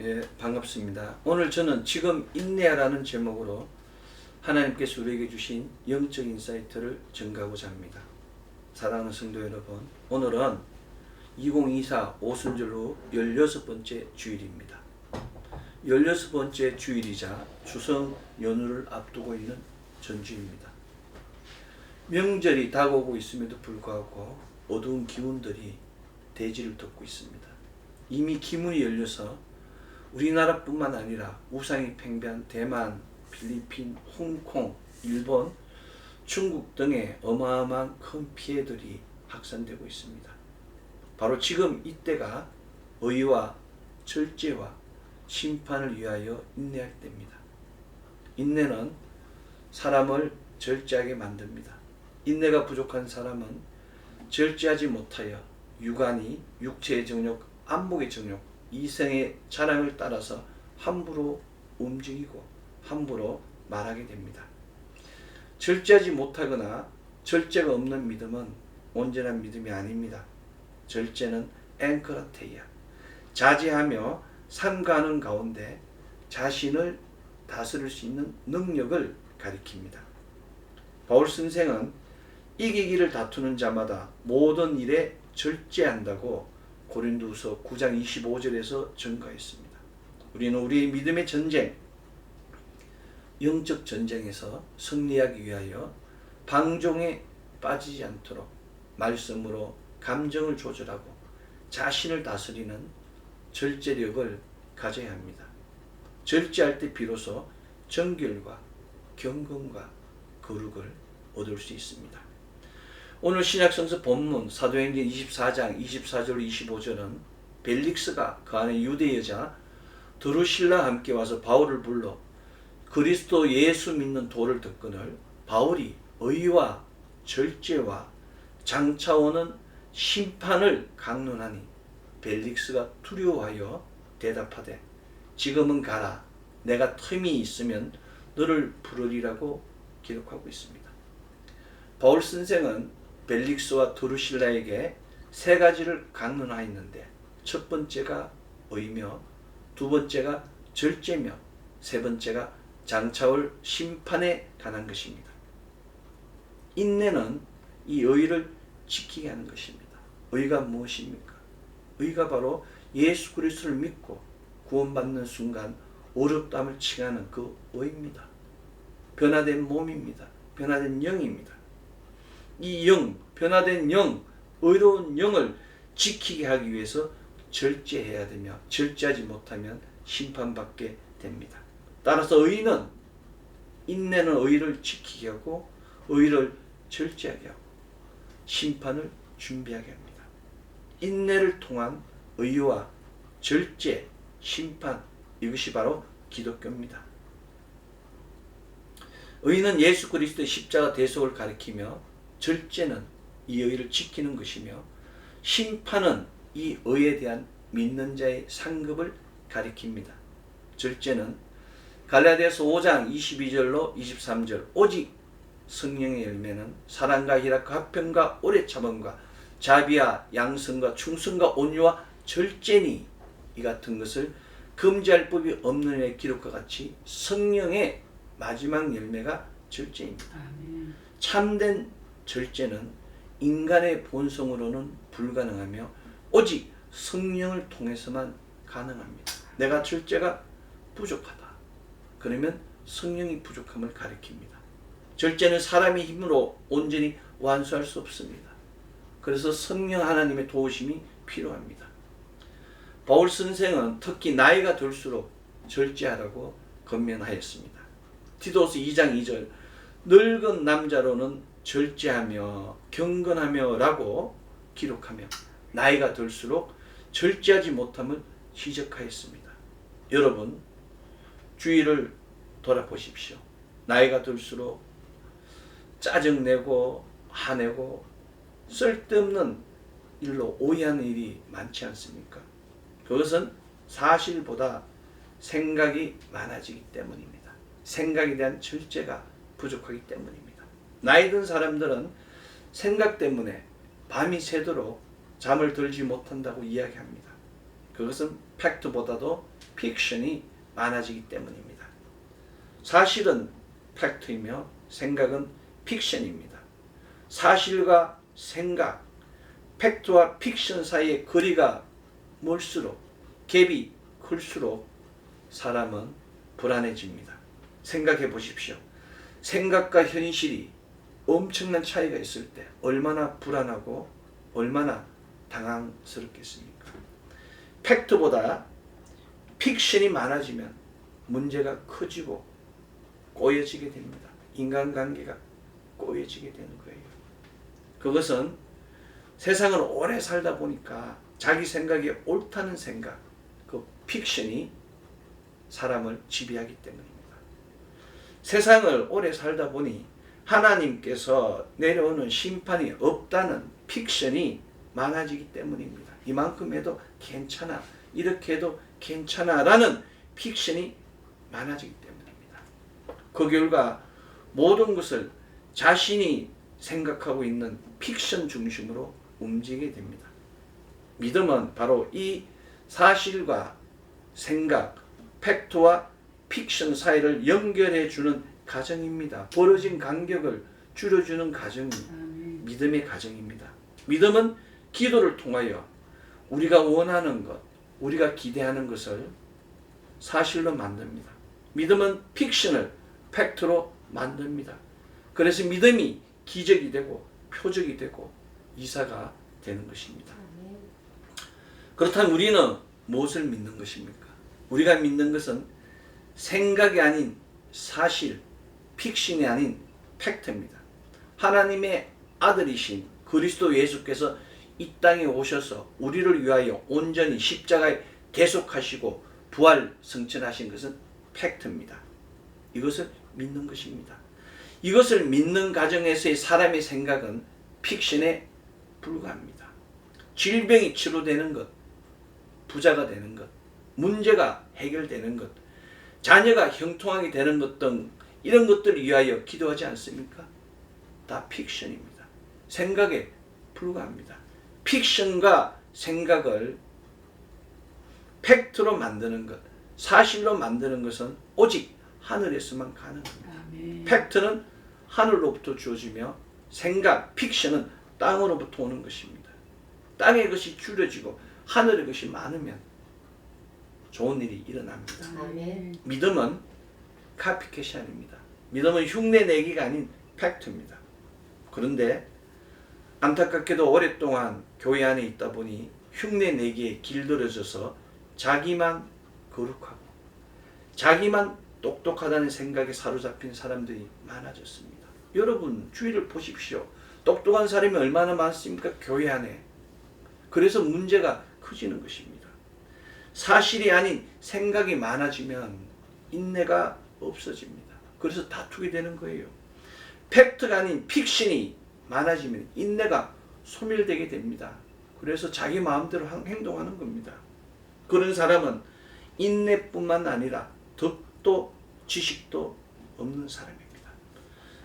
예, 반갑습니다. 오늘 저는 지금 인내하라는 제목으로 하나님께서 우리에게 주신 영적 인사이트를 전가하고자 합니다. 사랑하는 성도 여러분, 오늘은 2024 오순절 후 16번째 주일입니다. 16번째 주일이자 추석 연휴를 앞두고 있는 전주입니다. 명절이 다가오고 있음에도 불구하고 어두운 기운들이 대지를 덮고 있습니다. 이미 기문이 열려서 우리나라뿐만 아니라 우상이 팽배한 대만, 필리핀, 홍콩, 일본, 중국 등의 어마어마한 큰 피해들이 확산되고 있습니다. 바로 지금 이때가 의와 절제와 심판을 위하여 인내할 때입니다. 인내는 사람을 절제하게 만듭니다. 인내가 부족한 사람은 절제하지 못하여 육안이 육체의 정욕, 안목의 정욕, 이성의 자랑을 따라서 함부로 움직이고 함부로 말하게 됩니다. 절제하지 못하거나 절제가 없는 믿음은 온전한 믿음이 아닙니다. 절제는 앵커라테이아, 자제하며 삼가하는 가운데 자신을 다스릴 수 있는 능력을 가리킵니다. 바울 선생은 이기기를 다투는 자마다 모든 일에 절제한다고 고린도후서 9장 25절에서 전가했습니다. 우리는 우리의 믿음의 전쟁, 영적 전쟁에서 승리하기 위하여 방종에 빠지지 않도록 말씀으로 감정을 조절하고 자신을 다스리는 절제력을 가져야 합니다. 절제할 때 비로소 정결과 경건과 거룩을 얻을 수 있습니다. 오늘 신약성서 본문 사도행전 24장 24절 25절은 벨릭스가 그 안에 유대 여자 드루실라 함께 와서 바울을 불러 그리스도 예수 믿는 도를 듣거늘 바울이 의와 절제와 장차오는 심판을 강론하니 벨릭스가 두려워하여 대답하되 지금은 가라, 내가 틈이 있으면 너를 부르리라고 기록하고 있습니다. 바울 선생은 벨릭스와 드루실라에게 세 가지를 강론하였는데 첫 번째가 의며, 두 번째가 절제며, 세 번째가 장차올 심판에 관한 것입니다. 인내는 이 의를 지키게 하는 것입니다. 의가 무엇입니까? 의가 바로 예수 그리스도를 믿고 구원받는 순간 어렵담을 칭하는 그 의입니다. 변화된 몸입니다. 변화된 영입니다. 이 영, 변화된 영, 의로운 영을 지키게 하기 위해서 절제해야 되며 절제하지 못하면 심판받게 됩니다. 따라서 의는, 인내는 의를 지키게 하고 의를 절제하게 하고 심판을 준비하게 합니다. 인내를 통한 의와 절제, 심판, 이것이 바로 기독교입니다. 의는 예수 그리스도의 십자가 대속을 가리키며 절제는 이 의를 지키는 것이며 심판은 이 의에 대한 믿는 자의 상급을 가리킵니다. 절제는 갈라디아서 5장 22절로 23절 오직 성령의 열매는 사랑과 희락과 화평과 오래 참음과 자비와 양성과 충성과 온유와 절제니 이 같은 것을 금지할 법이 없는 의 기록과 같이 성령의 마지막 열매가 절제입니다. 아멘. 참된 절제는 인간의 본성으로는 불가능하며 오직 성령을 통해서만 가능합니다. 내가 절제가 부족하다. 그러면 성령이 부족함을 가리킵니다. 절제는 사람의 힘으로 온전히 완수할 수 없습니다. 그래서 성령 하나님의 도우심이 필요합니다. 바울 선생은 특히 나이가 들수록 절제하라고 권면하였습니다. 디도서 2장 2절 늙은 남자로는 절제하며 경건하며 라고 기록하며 나이가 들수록 절제하지 못함을 지적하였습니다. 여러분 주위를 돌아보십시오. 나이가 들수록 짜증내고 화내고 쓸데없는 일로 오해하는 일이 많지 않습니까? 그것은 사실보다 생각이 많아지기 때문입니다. 생각에 대한 절제가 부족하기 때문입니다. 나이 든 사람들은 생각 때문에 밤이 새도록 잠을 들지 못한다고 이야기합니다. 그것은 팩트보다도 픽션이 많아지기 때문입니다. 사실은 팩트이며 생각은 픽션입니다. 사실과 생각, 팩트와 픽션 사이의 거리가 멀수록, 갭이 클수록 사람은 불안해집니다. 생각해 보십시오. 생각과 현실이 엄청난 차이가 있을 때 얼마나 불안하고 얼마나 당황스럽겠습니까? 팩트보다 픽션이 많아지면 문제가 커지고 꼬여지게 됩니다. 인간관계가 꼬여지게 되는 거예요. 그것은 세상을 오래 살다 보니까 자기 생각이 옳다는 생각, 그 픽션이 사람을 지배하기 때문입니다. 세상을 오래 살다 보니 하나님께서 내려오는 심판이 없다는 픽션이 많아지기 때문입니다. 이만큼 해도 괜찮아, 이렇게 해도 괜찮아 라는 픽션이 많아지기 때문입니다. 그 결과 모든 것을 자신이 생각하고 있는 픽션 중심으로 움직이게 됩니다. 믿음은 바로 이 사실과 생각, 팩트와 픽션 사이를 연결해 주는 가정입니다. 벌어진 간격을 줄여주는 가정이 믿음의 가정입니다. 믿음은 기도를 통하여 우리가 원하는 것, 우리가 기대하는 것을 사실로 만듭니다. 믿음은 픽션을 팩트로 만듭니다. 그래서 믿음이 기적이 되고 표적이 되고 이사가 되는 것입니다. 그렇다면 우리는 무엇을 믿는 것입니까? 우리가 믿는 것은 생각이 아닌 사실, 픽션이 아닌 팩트입니다. 하나님의 아들이신 그리스도 예수께서 이 땅에 오셔서 우리를 위하여 온전히 십자가에 대속하시고 부활 승천하신 것은 팩트입니다. 이것을 믿는 것입니다. 이것을 믿는 가정에서의 사람의 생각은 픽션에 불과합니다. 질병이 치료되는 것, 부자가 되는 것, 문제가 해결되는 것, 자녀가 형통하게 되는 것 등 이런 것들을 위하여 기도하지 않습니까? 다 픽션입니다. 생각에 불과합니다. 픽션과 생각을 팩트로 만드는 것, 사실로 만드는 것은 오직 하늘에서만 가능합니다. 팩트는 하늘로부터 주어지며 생각, 픽션은 땅으로부터 오는 것입니다. 땅의 것이 줄여지고 하늘의 것이 많으면 좋은 일이 일어납니다. 아멘. 믿음은 카피캣이 아닙니다. 믿음은 흉내내기가 아닌 팩트입니다. 그런데 안타깝게도 오랫동안 교회 안에 있다 보니 흉내내기에 길들여져서 자기만 거룩하고 자기만 똑똑하다는 생각에 사로잡힌 사람들이 많아졌습니다. 여러분 주위를 보십시오. 똑똑한 사람이 얼마나 많습니까? 교회 안에. 그래서 문제가 커지는 것입니다. 사실이 아닌 생각이 많아지면 인내가 없어집니다. 그래서 다투게 되는 거예요. 팩트가 아닌 픽션이 많아지면 인내가 소멸되게 됩니다. 그래서 자기 마음대로 행동하는 겁니다. 그런 사람은 인내뿐만 아니라 덕도 지식도 없는 사람입니다.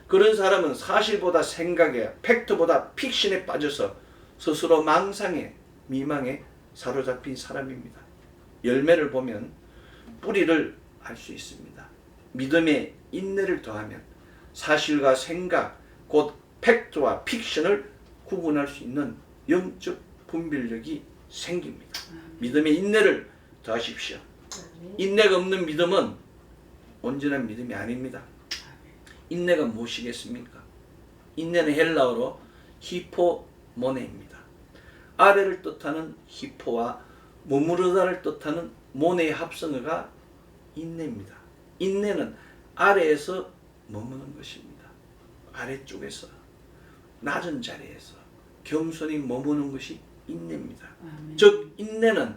그런 사람은 사실보다 생각에, 팩트보다 픽션에 빠져서 스스로 망상에, 미망에 사로잡힌 사람입니다. 열매를 보면 뿌리를 알 수 있습니다. 믿음에 인내를 더하면 사실과 생각, 곧 팩트와 픽션을 구분할 수 있는 영적 분별력이 생깁니다. 믿음에 인내를 더하십시오. 인내가 없는 믿음은 온전한 믿음이 아닙니다. 인내가 무엇이겠습니까? 인내는 헬라어로 히포모네입니다. 아래를 뜻하는 히포와 머무르다를 뜻하는 모네의 합성어가 인내입니다. 인내는 아래에서 머무는 것입니다. 아래쪽에서 낮은 자리에서 겸손히 머무는 것이 인내입니다. 즉 인내는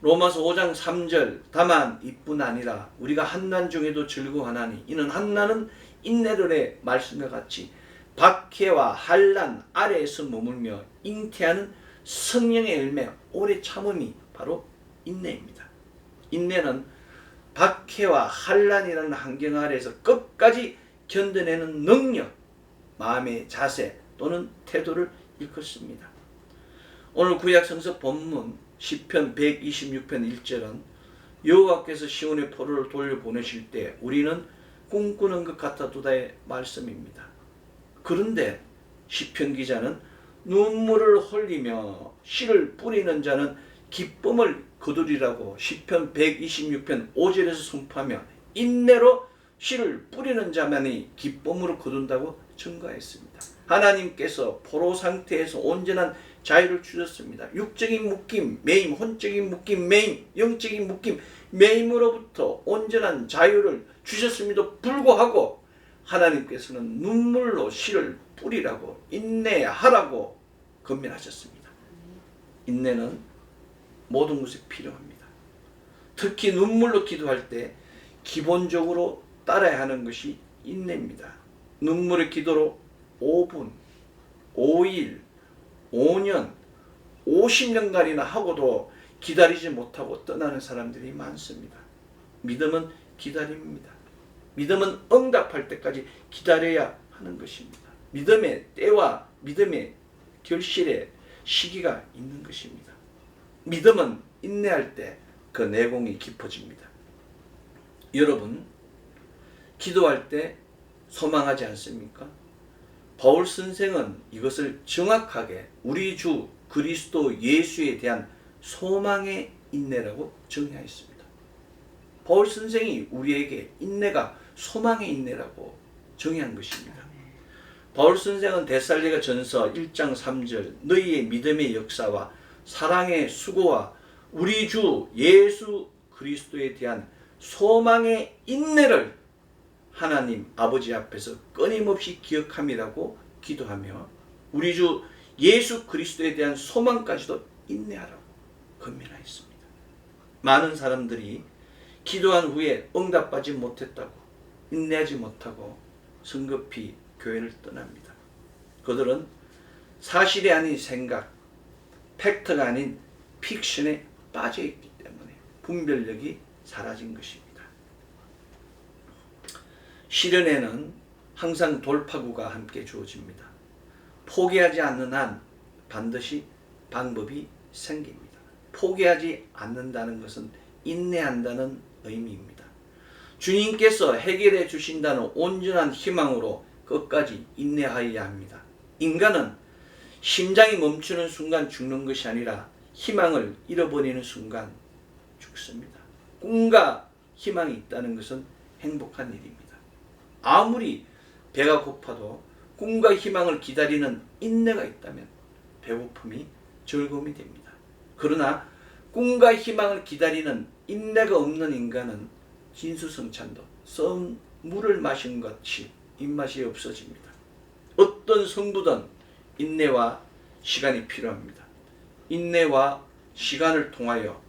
로마서 5장 3절 다만 이뿐 아니라 우리가 한난 중에도 즐거워하나니 이는 한난은 인내를 말씀과 같이 박해와 한란 아래에서 머물며 잉태하는 성령의 열매 오래 참음이 바로 인내입니다. 인내는 박해와 한란이라는 환경 아래에서 끝까지 견뎌내는 능력, 마음의 자세 또는 태도를 일컫습니다. 오늘 구약 성서 본문 시편 126편 1절은 여호와께서 시온의 포로를 돌려보내실 때 우리는 꿈꾸는 것 같아도다의 말씀입니다. 그런데 시편 기자는 눈물을 흘리며 씨를 뿌리는 자는 기쁨을 거두리라고 시편 126편 5절에서 선포하며 인내로 씨를 뿌리는 자만이 기쁨으로 거둔다고 증거했습니다. 하나님께서 포로 상태에서 온전한 자유를 주셨습니다. 육적인 묶임, 매임, 혼적인 묶임, 매임, 영적인 묶임, 매임으로부터 온전한 자유를 주셨음에도 불구하고 하나님께서는 눈물로 씨를 뿌리라고 인내하라고 권면하셨습니다. 인내는 모든 것에 필요합니다. 특히 눈물로 기도할 때 기본적으로 따라야 하는 것이 인내입니다. 눈물의 기도로 5분, 5일, 5년, 50년간이나 하고도 기다리지 못하고 떠나는 사람들이 많습니다. 믿음은 기다림입니다. 믿음은 응답할 때까지 기다려야 하는 것입니다. 믿음의 때와 믿음의 결실의 시기가 있는 것입니다. 믿음은 인내할 때 그 내공이 깊어집니다. 여러분, 기도할 때 소망하지 않습니까? 바울 선생은 이것을 정확하게 우리 주 그리스도 예수에 대한 소망의 인내라고 정의하였습니다. 바울 선생이 우리에게 인내가 소망의 인내라고 정의한 것입니다. 바울 선생은 데살로니가 전서 1장 3절 너희의 믿음의 역사와 사랑의 수고와 우리 주 예수 그리스도에 대한 소망의 인내를 하나님 아버지 앞에서 끊임없이 기억함이라고 기도하며 우리 주 예수 그리스도에 대한 소망까지도 인내하라고 권면하였습니다. 많은 사람들이 기도한 후에 응답받지 못했다고 인내하지 못하고 성급히 교회를 떠납니다. 그들은 사실이 아닌 생각, 팩트가 아닌 픽션에 빠져있기 때문에 분별력이 사라진 것입니다. 시련에는 항상 돌파구가 함께 주어집니다. 포기하지 않는 한 반드시 방법이 생깁니다. 포기하지 않는다는 것은 인내한다는 의미입니다. 주님께서 해결해 주신다는 온전한 희망으로 끝까지 인내하여야 합니다. 인간은 심장이 멈추는 순간 죽는 것이 아니라 희망을 잃어버리는 순간 죽습니다. 꿈과 희망이 있다는 것은 행복한 일입니다. 아무리 배가 고파도 꿈과 희망을 기다리는 인내가 있다면 배고픔이 즐거움이 됩니다. 그러나 꿈과 희망을 기다리는 인내가 없는 인간은 진수성찬도 썩은 물을 마신 것 같이 입맛이 없어집니다. 어떤 성부든 인내와 시간이 필요합니다. 인내와 시간을 통하여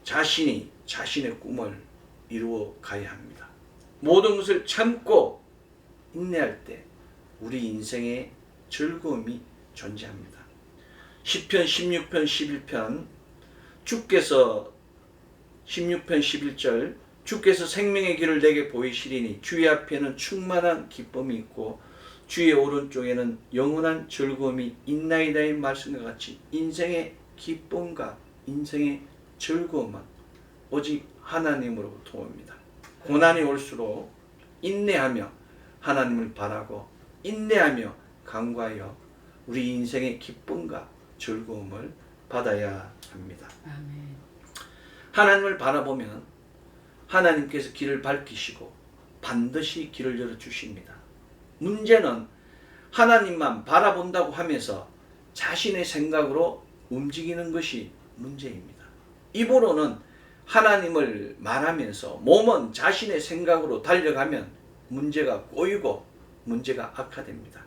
자신이 자신의 꿈을 이루어 가야 합니다. 모든 것을 참고 인내할 때 우리 인생에 즐거움이 존재합니다. 시편 16편 11편 주께서 16편 11절 주께서 생명의 길을 내게 보이시리니 주의 앞에는 충만한 기쁨이 있고 주의 오른쪽에는 영원한 즐거움이 있나이다의 말씀과 같이 인생의 기쁨과 인생의 즐거움은 오직 하나님으로부터 옵니다. 고난이 올수록 인내하며 하나님을 바라고 인내하며 간구하여 우리 인생의 기쁨과 즐거움을 받아야 합니다. 아멘. 하나님을 바라보면 하나님께서 길을 밝히시고 반드시 길을 열어주십니다. 문제는 하나님만 바라본다고 하면서 자신의 생각으로 움직이는 것이 문제입니다. 입으로는 하나님을 말하면서 몸은 자신의 생각으로 달려가면 문제가 꼬이고 문제가 악화됩니다.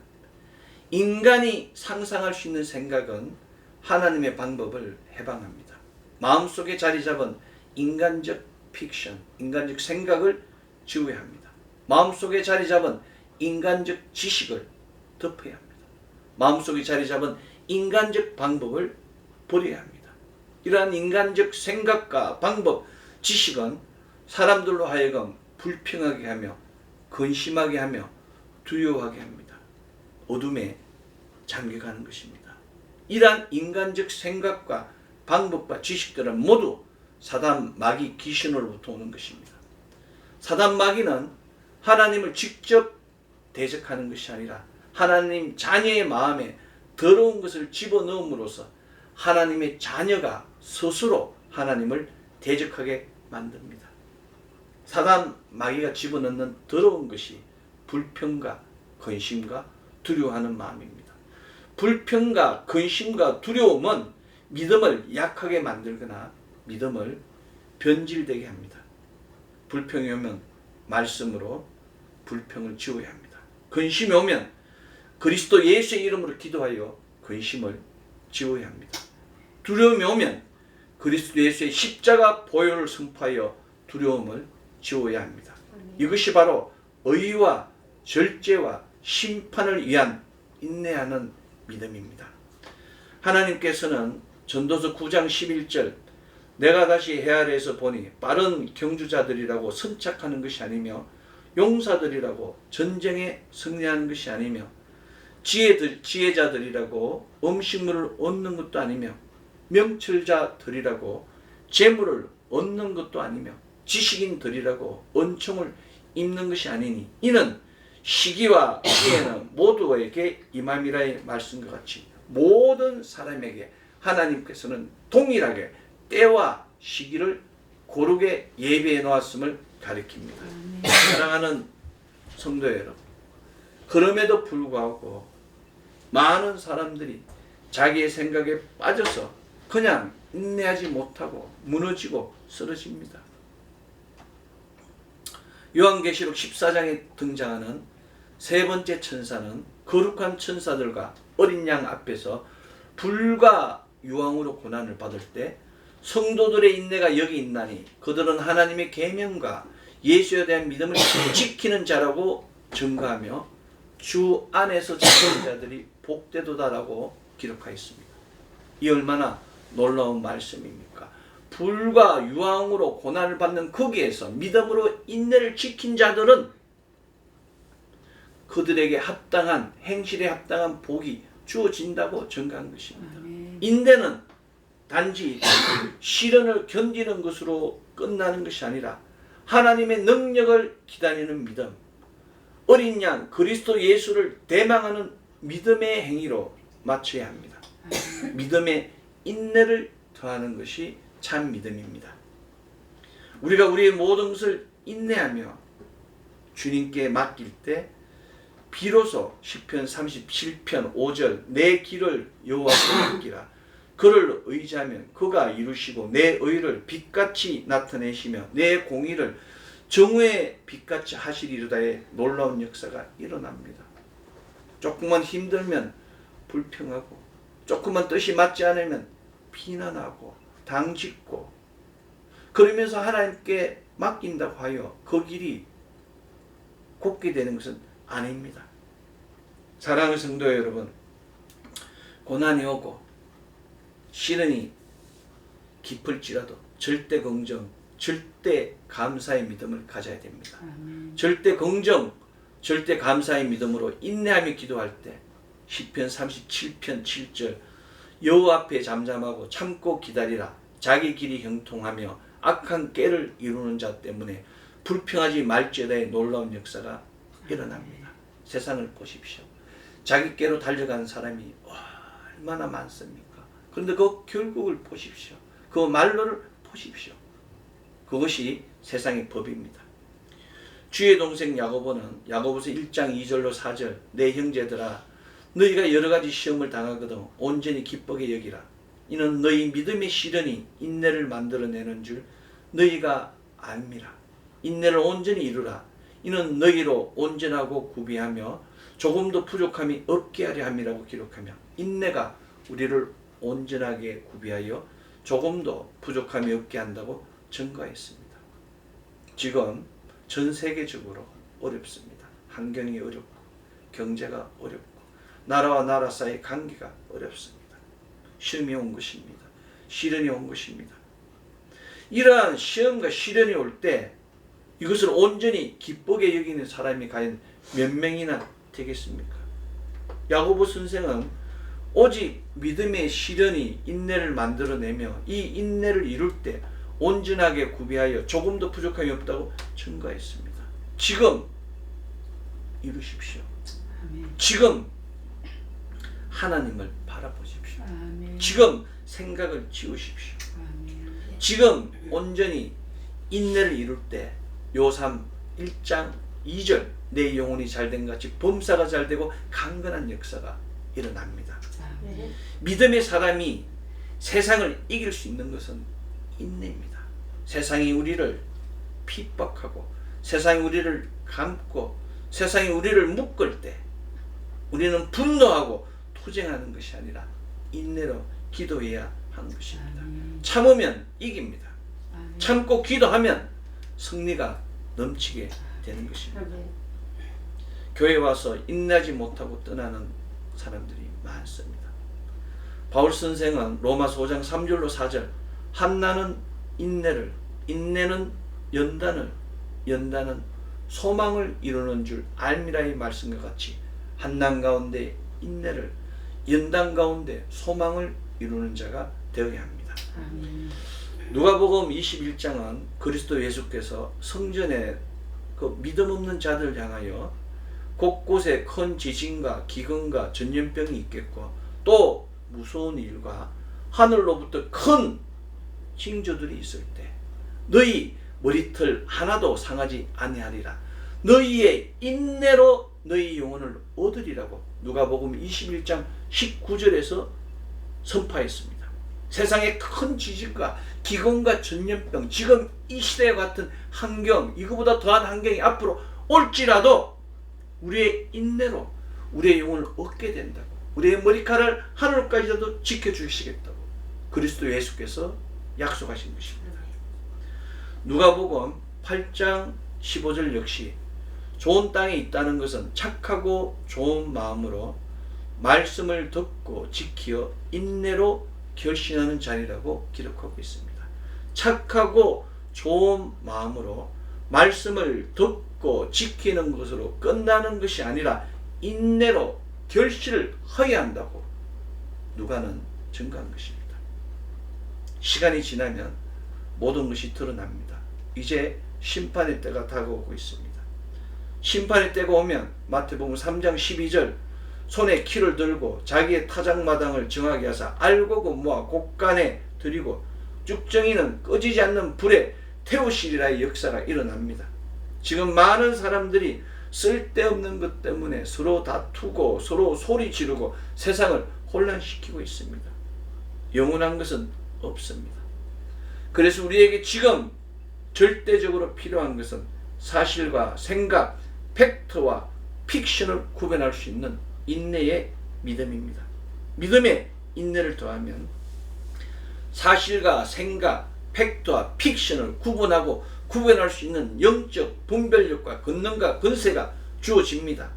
인간이 상상할 수 있는 생각은 하나님의 방법을 해방합니다. 마음속에 자리 잡은 인간적 픽션, 인간적 생각을 지워야 합니다. 마음속에 자리 잡은 인간적 지식을 덮어야 합니다. 마음속에 자리 잡은 인간적 방법을 버려야 합니다. 이러한 인간적 생각과 방법, 지식은 사람들로 하여금 불평하게 하며 근심하게 하며 두려워하게 합니다. 어둠에 잠겨가는 것입니다. 이러한 인간적 생각과 방법과 지식들은 모두 사단 마귀 귀신으로부터 오는 것입니다. 사단 마귀는 하나님을 직접 대적하는 것이 아니라 하나님 자녀의 마음에 더러운 것을 집어넣음으로써 하나님의 자녀가 스스로 하나님을 대적하게 만듭니다. 사단 마귀가 집어넣는 더러운 것이 불평과 근심과 두려워하는 마음입니다. 불평과 근심과 두려움은 믿음을 약하게 만들거나 믿음을 변질되게 합니다. 불평이 오면 말씀으로 불평을 지워야 합니다. 근심이 오면 그리스도 예수의 이름으로 기도하여 근심을 지워야 합니다. 두려움이 오면 그리스도 예수의 십자가 보혈을 선포하여 두려움을 지워야 합니다. 이것이 바로 의와 절제와 심판을 위한 인내하는 믿음입니다. 하나님께서는 전도서 9장 11절 내가 다시 해 아래에서 보니 빠른 경주자들이라고 선착하는 것이 아니며 용사들이라고 전쟁에 승리하는 것이 아니며 지혜자들이라고 음식물을 얻는 것도 아니며 명철자들이라고 재물을 얻는 것도 아니며 지식인들이라고 은총을 입는 것이 아니니 이는 시기와 기회는 모두에게 임함이라의 말씀과 같이 모든 사람에게 하나님께서는 동일하게 때와 시기를 고르게 예비해 놓았음을 가리킵니다. 사랑하는 성도 여러분, 그럼에도 불구하고 많은 사람들이 자기의 생각에 빠져서 그냥 인내하지 못하고 무너지고 쓰러집니다. 요한계시록 14장에 등장하는 세 번째 천사는 거룩한 천사들과 어린 양 앞에서 불과 유황으로 고난을 받을 때 성도들의 인내가 여기 있나니 그들은 하나님의 계명과 예수에 대한 믿음을 지키는 자라고 증거하며 주 안에서 지키는 자들이 복되도다라고 기록하였습니다. 이 얼마나 놀라운 말씀입니까? 불과 유황으로 고난을 받는 거기에서 믿음으로 인내를 지킨 자들은 그들에게 합당한 행실에 합당한 복이 주어진다고 증거한 것입니다. 인내는 단지 시련을 견디는 것으로 끝나는 것이 아니라 하나님의 능력을 기다리는 믿음, 어린 양 그리스도 예수를 대망하는 믿음의 행위로 맞춰야 합니다. 믿음의 인내를 더하는 것이 참 믿음입니다. 우리가 우리의 모든 것을 인내하며 주님께 맡길 때 비로소 시편 37편 5절 내 길을 여호와께 맡기라 그를 의지하면 그가 이루시고 내 의를 빛같이 나타내시며 내 공의를 정오의 빛같이 하시리로다의 놀라운 역사가 일어납니다. 조금만 힘들면 불평하고 조금만 뜻이 맞지 않으면 비난하고 당짓고 그러면서 하나님께 맡긴다고 하여 그 길이 곱게 되는 것은 아닙니다. 사랑하는 성도 여러분, 고난이 오고 시련이 깊을지라도 절대 긍정, 절대 감사의 믿음을 가져야 됩니다. 절대 긍정, 절대 감사의 믿음으로 인내하며 기도할 때 시편 37편 7절 여호와 앞에 잠잠하고 참고 기다리라 자기 길이 형통하며 악한 꾀를 이루는 자 때문에 불평하지 말지어다의 놀라운 역사가 일어납니다. 세상을 보십시오. 자기 꾀로 달려가는 사람이 얼마나 많습니까? 그런데 그 결국을 보십시오. 그 말로를 보십시오. 그것이 세상의 법입니다. 주의 동생 야고보는 야고보서 1장 2절로 4절 내 형제들아 너희가 여러 가지 시험을 당하거든 온전히 기쁘게 여기라. 이는 너희 믿음의 시련이 인내를 만들어내는 줄 너희가 알미라. 인내를 온전히 이루라. 이는 너희로 온전하고 구비하며 조금도 부족함이 없게 하려 함이라고 기록하며 인내가 우리를 온전하게 구비하여 조금도 부족함이 없게 한다고 증거했습니다. 지금 전 세계적으로 어렵습니다. 환경이 어렵고 경제가 어렵고 나라와 나라 사이의 관계가 어렵습니다. 시험이 온 것입니다. 시련이 온 것입니다. 이러한 시험과 시련이 올 때 이것을 온전히 기쁘게 여기는 사람이 과연 몇 명이나 되겠습니까? 야고보 선생은 오직 믿음의 시련이 인내를 만들어내며 이 인내를 이룰 때 온전하게 구비하여 조금도 부족함이 없다고 증거했습니다. 지금 이루십시오. 지금 하나님을 바라보십시오. 지금 생각을 지우십시오. 지금 온전히 인내를 이룰 때 요삼 1장 2절 내 영혼이 잘된 같이 범사가 잘되고 강건한 역사가 일어납니다. 믿음의 사람이 세상을 이길 수 있는 것은 인내입니다. 세상이 우리를 핍박하고 세상이 우리를 감고 세상이 우리를 묶을 때 우리는 분노하고 투쟁하는 것이 아니라 인내로 기도해야 하는 것입니다. 참으면 이깁니다. 참고 기도하면 승리가 넘치게 되는 것입니다. 교회 와서 인내하지 못하고 떠나는 사람들이 많습니다. 바울 선생은 로마서 5장 3절로 4절 한나는 인내를, 인내는 연단을, 연단은 소망을 이루는 줄 알미라의 말씀과 같이 한난 가운데 인내를, 연단 가운데 소망을 이루는 자가 되어야 합니다. 누가복음 21장은 그리스도 예수께서 성전에 그 믿음 없는 자들 향하여 곳곳에 큰 지진과 기근과 전염병이 있겠고 또 무서운 일과 하늘로부터 큰 징조들이 있을 때 너희 머리털 하나도 상하지 아니하리라. 너희의 인내로 너희 영혼을 얻으리라고 누가복음 21장 19절에서 선포했습니다. 세상에 큰 지진과 기근과 전염병, 지금 이 시대와 같은 환경, 이거보다 더한 환경이 앞으로 올지라도 우리의 인내로 우리의 영혼을 얻게 된다고, 우리의 머리카락을 하늘까지도 지켜주시겠다고 그리스도 예수께서 약속하신 것입니다. 누가복음 8장 15절 역시 좋은 땅에 있다는 것은 착하고 좋은 마음으로 말씀을 듣고 지키어 인내로 결신하는 자리라고 기록하고 있습니다. 착하고 좋은 마음으로 말씀을 듣고 지키는 것으로 끝나는 것이 아니라 인내로 결실을 하여야 한다고 누가는 증거한 것입니다. 시간이 지나면 모든 것이 드러납니다. 이제 심판의 때가 다가오고 있습니다. 심판의 때가 오면 마태복음 3장 12절 손에 키를 들고 자기의 타작마당을 정하게 하사 알곡을 모아 곳간에 들이고 쭉정이는 꺼지지 않는 불에 태우시리라의 역사가 일어납니다. 지금 많은 사람들이 쓸데없는 것 때문에 서로 다투고 서로 소리 지르고 세상을 혼란시키고 있습니다. 영원한 것은 없습니다. 그래서 우리에게 지금 절대적으로 필요한 것은 사실과 생각, 팩트와 픽션을 구분할 수 있는 인내의 믿음입니다. 믿음에 인내를 더하면 사실과 생각, 팩트와 픽션을 구분하고 구분할 수 있는 영적 분별력과 권능과 권세가 주어집니다.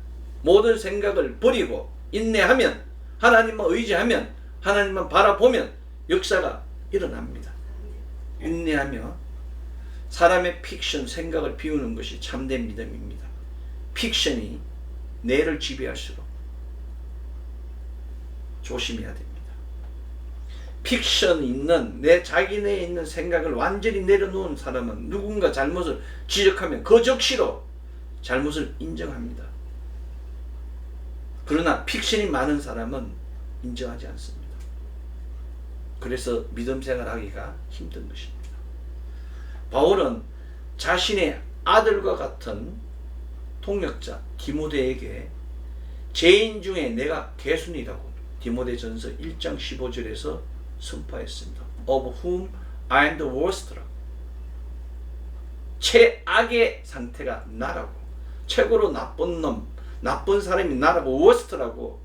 모든 생각을 버리고 인내하면, 하나님만 의지하면, 하나님만 바라보면 역사가 일어납니다. 인내하며 사람의 픽션, 생각을 비우는 것이 참된 믿음입니다. 픽션이 뇌를 지배할수록 조심해야 됩니다. 픽션 있는 내 자기 내에 있는 생각을 완전히 내려놓은 사람은 누군가 잘못을 지적하면 그 적시로 잘못을 인정합니다. 그러나 픽션이 많은 사람은 인정하지 않습니다. 그래서 믿음 생활하기가 힘든 것입니다. 바울은 자신의 아들과 같은 통역자 디모데에게 죄인 중에 내가 개순이라고 디모데전서 1장 15절에서 선포했습니다. Of whom I am the worst라고. 최악의 상태가 나라고, 최고로 나쁜 놈, 나쁜 사람이 나라고, worst라고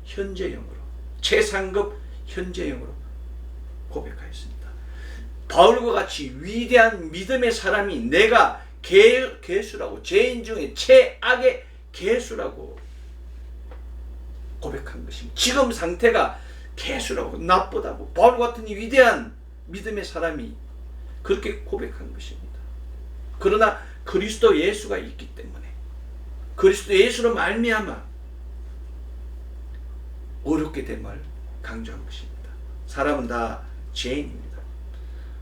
현재형으로, 최상급 현재형으로 고백하였습니다. 바울과 같이 위대한 믿음의 사람이 내가 개수라고, 죄인 중에 최악의 개수라고 고백한 것입니다. 지금 상태가 개수라고, 나쁘다고 바울 같은 이 위대한 믿음의 사람이 그렇게 고백한 것입니다. 그러나 그리스도 예수가 있기 때문에 그리스도 예수로 말미암아 어렵게 됨을 강조한 것입니다. 사람은 다 죄인입니다.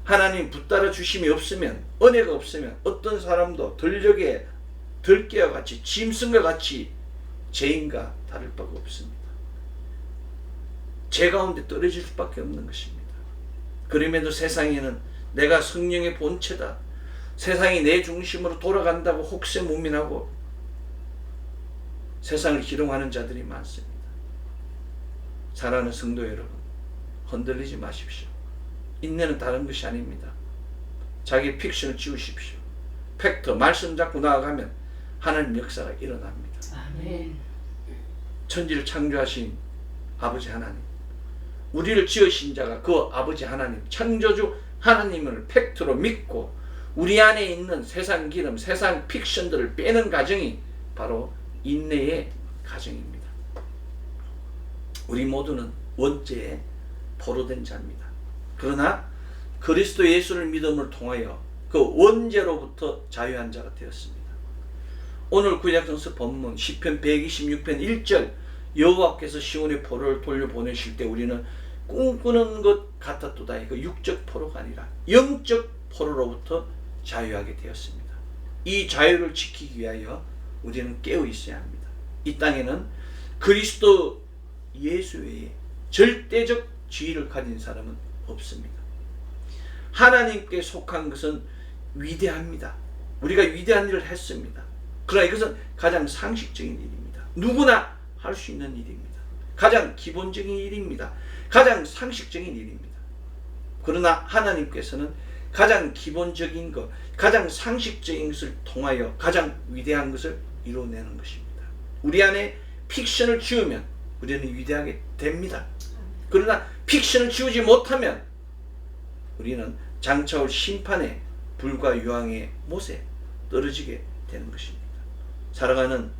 하나님 붙들어 주심이 없으면, 은혜가 없으면 어떤 사람도 들깨와 같이, 짐승과 같이 죄인과 다를 바가 없습니다. 죄 가운데 떨어질 수밖에 없는 것입니다. 그럼에도 세상에는 내가 성령의 본체다, 세상이 내 중심으로 돌아간다고 혹세무민하고 세상을 희롱하는 자들이 많습니다. 사랑하는 성도 여러분, 흔들리지 마십시오. 인내는 다른 것이 아닙니다. 자기 픽션을 지우십시오. 팩트, 말씀 잡고 나아가면 하나님 역사가 일어납니다. 아멘. 천지를 창조하신 아버지 하나님, 우리를 지으신 자가 그 아버지 하나님, 창조주 하나님을 팩트로 믿고 우리 안에 있는 세상 기름, 세상 픽션들을 빼는 과정이 바로 인내의 과정입니다. 우리 모두는 원죄에 포로된 자입니다. 그러나 그리스도 예수를 믿음을 통하여 그 원죄로부터 자유한 자가 되었습니다. 오늘 구약성서 본문 시편 126편 1절, 여호와께서 시온의 포로를 돌려보내실 때 우리는 꿈꾸는 것 같았도다. 그 육적 포로가 아니라 영적 포로로부터 자유하게 되었습니다. 이 자유를 지키기 위하여 우리는 깨어 있어야 합니다. 이 땅에는 그리스도 예수 외에 절대적 지위를 가진 사람은 없습니다. 하나님께 속한 것은 위대합니다. 우리가 위대한 일을 했습니다. 그러나 이것은 가장 상식적인 일입니다. 누구나 할 수 있는 일입니다. 가장 기본적인 일입니다. 가장 상식적인 일입니다. 그러나 하나님께서는 가장 기본적인 것, 가장 상식적인 것을 통하여 가장 위대한 것을 이루어내는 것입니다. 우리 안에 픽션을 지우면 우리는 위대하게 됩니다. 그러나 픽션을 지우지 못하면 우리는 장차올 심판의 불과 유황의 못에 떨어지게 되는 것입니다. 사랑하는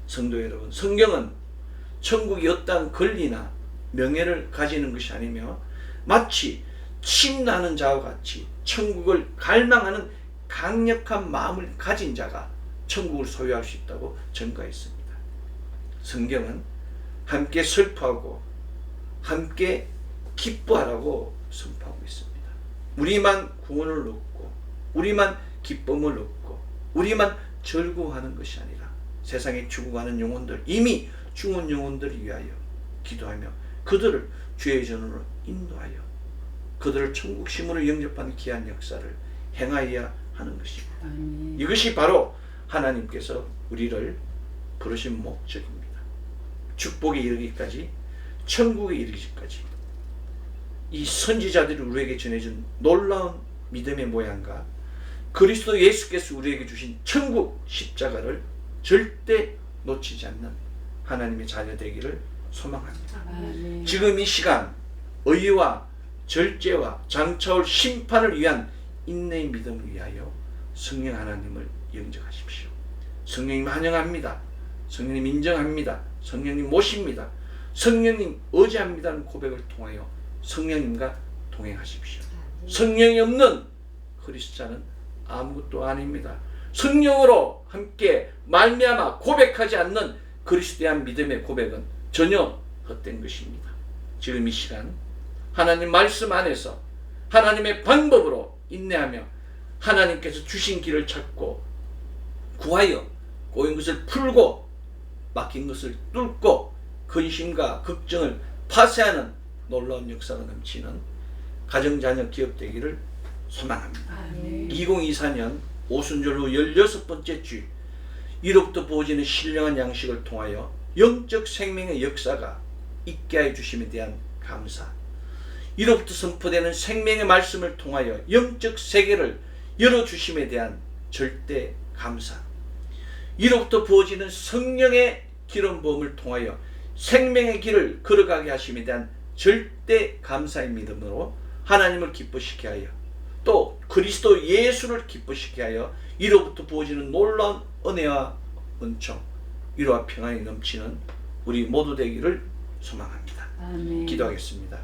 성도 여러분, 성경은 천국이 어떠한 권리나 명예를 가지는 것이 아니며 마치 침나는 자와 같이 천국을 갈망하는 강력한 마음을 가진 자가 천국을 소유할 수 있다고 전가했습니다. 성경은 함께 슬퍼하고 함께 기뻐하라고 선포하고 있습니다. 우리만 구원을 얻고 우리만 기쁨을 얻고 우리만 즐거워하는 것이 아니라 세상에 죽어가는 영혼들, 이미 죽은 영혼들을 위하여 기도하며 그들을 주의 전으로 인도하여 그들을 천국 심으로 영접하는 귀한 역사를 행하여야 하는 것입니다. 아멘. 이것이 바로 하나님께서 우리를 부르신 목적입니다. 축복에 이르기까지, 천국에 이르기까지 이 선지자들이 우리에게 전해준 놀라운 믿음의 모양과 그리스도 예수께서 우리에게 주신 천국 십자가를 절대 놓치지 않는 하나님의 자녀 되기를 소망합니다. 아멘. 지금 이 시간 의와 절제와 장차올 심판을 위한 인내의 믿음을 위하여 성령 하나님을 영접하십시오. 성령님 환영합니다. 성령님 인정합니다. 성령님 모십니다. 성령님 의지합니다는 고백을 통하여 성령님과 동행하십시오. 성령이 없는 그리스도자는 아무것도 아닙니다. 성령으로 함께 말미암아 고백하지 않는 그리스도에 대한 믿음의 고백은 전혀 헛된 것입니다. 지금 이 시간 하나님 말씀 안에서 하나님의 방법으로 인내하며 하나님께서 주신 길을 찾고 구하여 꼬인 것을 풀고 막힌 것을 뚫고 근심과 걱정을 파쇄하는 놀라운 역사가 넘치는 가정자녀 기업 되기를 소망합니다. 아멘. 2024년 오순절 후 16번째 주, 이로부터 부어지는 신령한 양식을 통하여 영적 생명의 역사가 있게 하여 주심에 대한 감사, 이로부터 선포되는 생명의 말씀을 통하여 영적 세계를 열어주심에 대한 절대 감사, 이로부터 부어지는 성령의 기름 부음을 통하여 생명의 길을 걸어가게 하심에 대한 절대 감사의 믿음으로 하나님을 기쁘시게 하여 또 그리스도 예수를 기쁘시게 하여 이로부터 부어지는 놀라운 은혜와 은총, 위로와 평안이 넘치는 우리 모두 되기를 소망합니다. 아멘. 기도하겠습니다.